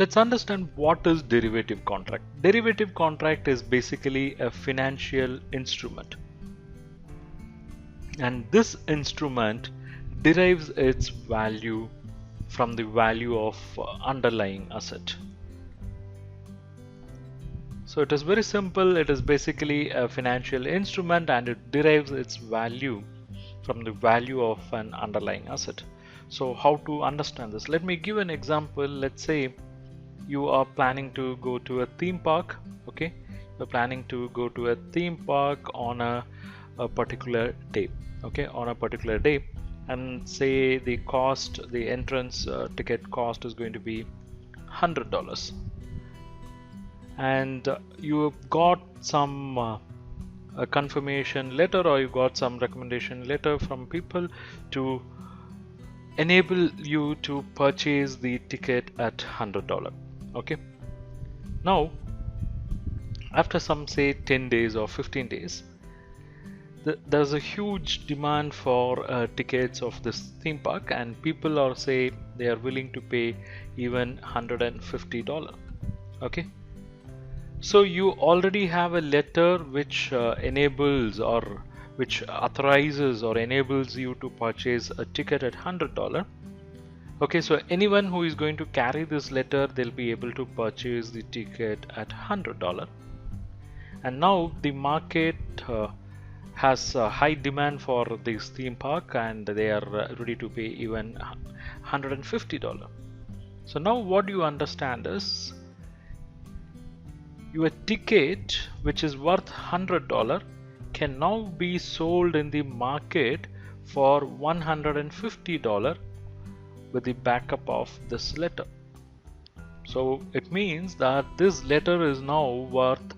Let's understand what is derivative contract. Derivative contract is basically a financial instrument, and this instrument derives its value from the value of underlying asset. So it is very simple. It is basically a financial instrument and it derives its value from the value of an underlying asset. So how to understand this? Let me give an example. Let's say you are planning to go to a theme park. Okay, you're planning to go to a theme park on a particular day. Okay, on a particular day, and say the entrance ticket cost is going to be $100, and you got some a confirmation letter, or you got some recommendation letter from people to enable you to purchase the ticket at $100. Okay, now after some say 10 days or 15 days, there's a huge demand for tickets of this theme park, and people are say they are willing to pay even $150. Okay, so you already have a letter which enables or which authorizes or enables you to purchase a ticket at $100. Okay, so anyone who is going to carry this letter, they'll be able to purchase the ticket at $100. And now the market has a high demand for this theme park, and they are ready to pay even $150. So now what you understand is your ticket, which is worth $100, can now be sold in the market for $150 with the backup of this letter. So it means that this letter is now worth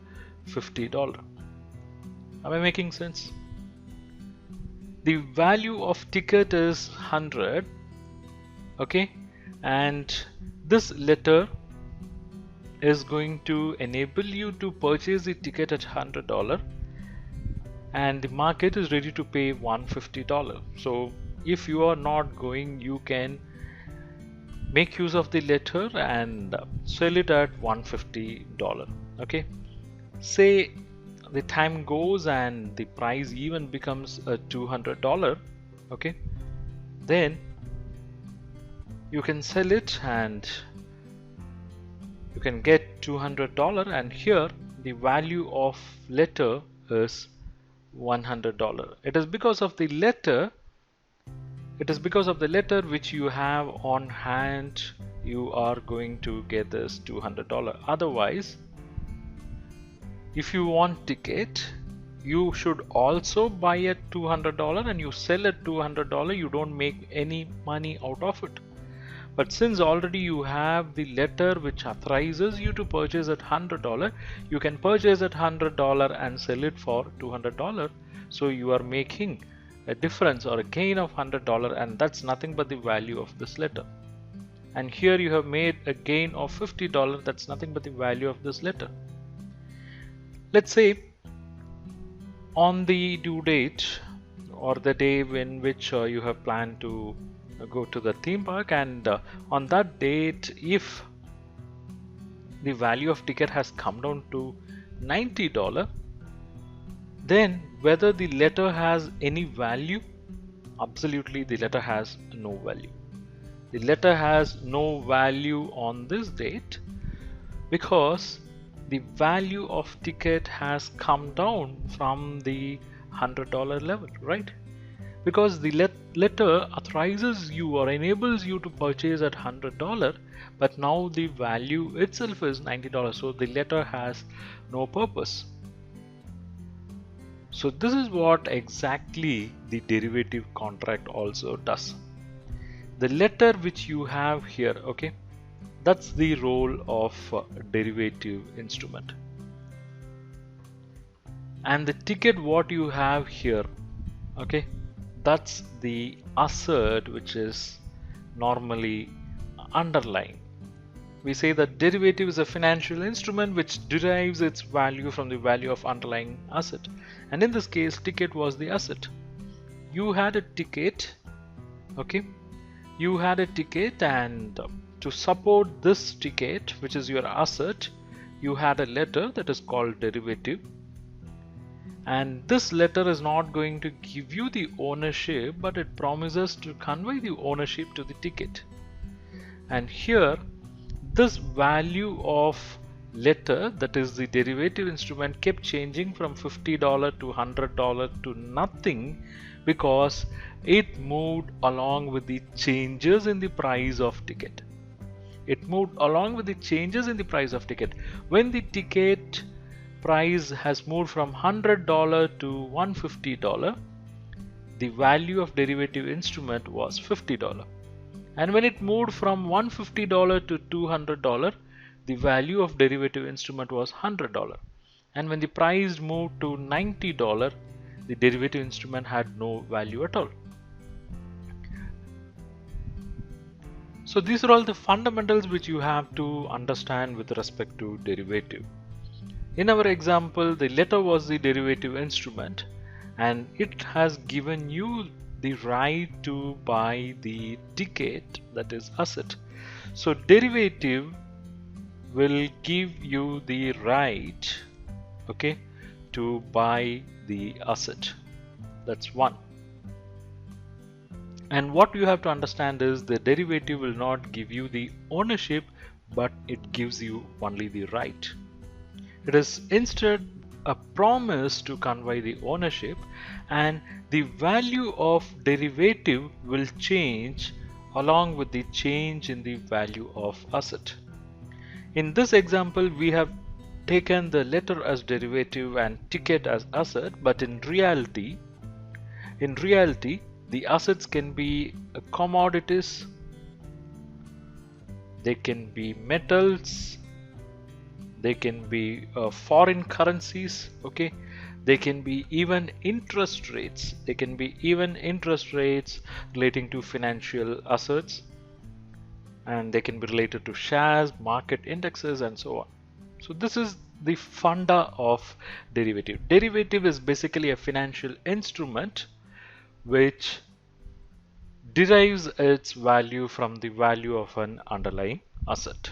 $50. Am I making sense? The value of ticket is 100. Okay, and this letter is going to enable you to purchase the ticket at $100, and the market is ready to pay $150. So if you are not going, you can make use of the letter and sell it at $150. Okay, say the time goes and the price even becomes a $200. Okay, then you can sell it and you can get $200, and here the value of letter is $100. It is because of the letter which you have on hand you are going to get this $200. Otherwise, if you want ticket, you should also buy at $200 and you sell at $200. You don't make any money out of it. But since already you have the letter which authorizes you to purchase at $100, you can purchase at $100 and sell it for $200. So you are making a difference or a gain of $100, and that's nothing but the value of this letter. And here you have made a gain of $50. That's nothing but the value of this letter. Let's say on the due date or the day in which you have planned to go to the theme park, and on that date, if the value of ticket has come down to $90, then whether the letter has any value? Absolutely, the letter has no value. The letter has no value on this date because the value of ticket has come down from the $100 level, right? Because the letter authorizes you or enables you to purchase at $100, but now the value itself is $90, so the letter has no purpose. So this is what exactly the derivative contract also does. The letter which you have here, okay, that's the role of derivative instrument. And the ticket what you have here, okay, that's the asset which is normally underlying. We say that derivative is a financial instrument which derives its value from the value of underlying asset, and in this case ticket was the asset. You had a ticket, okay, you had a ticket, and to support this ticket, which is your asset, you had a letter that is called derivative. And this letter is not going to give you the ownership, but it promises to convey the ownership to the ticket. And here, this value of letter, that is the derivative instrument, kept changing from $50 to $100 to nothing, because it moved along with the changes in the price of ticket. It moved along with the changes in the price of ticket. When the ticket price has moved from $100 to $150, the value of derivative instrument was $50. And when it moved from $150 to $200, the value of derivative instrument was $100. And when the price moved to $90, the derivative instrument had no value at all. So these are all the fundamentals which you have to understand with respect to derivative. In our example, the letter was the derivative instrument, and it has given you the right to buy the ticket, that is asset. So derivative will give you the right, okay, to buy the asset. That's one. And what you have to understand is the derivative will not give you the ownership, but it gives you only the right. It is instead a promise to convey the ownership, and the value of derivative will change along with the change in the value of asset. In this example, we have taken the letter as derivative and ticket as asset, but in reality, the assets can be commodities, they can be metals, they can be foreign currencies, okay, they can be even interest rates, relating to financial assets, and they can be related to shares, market indexes, and so on. So this is the funda of derivative. Derivative is basically a financial instrument which derives its value from the value of an underlying asset.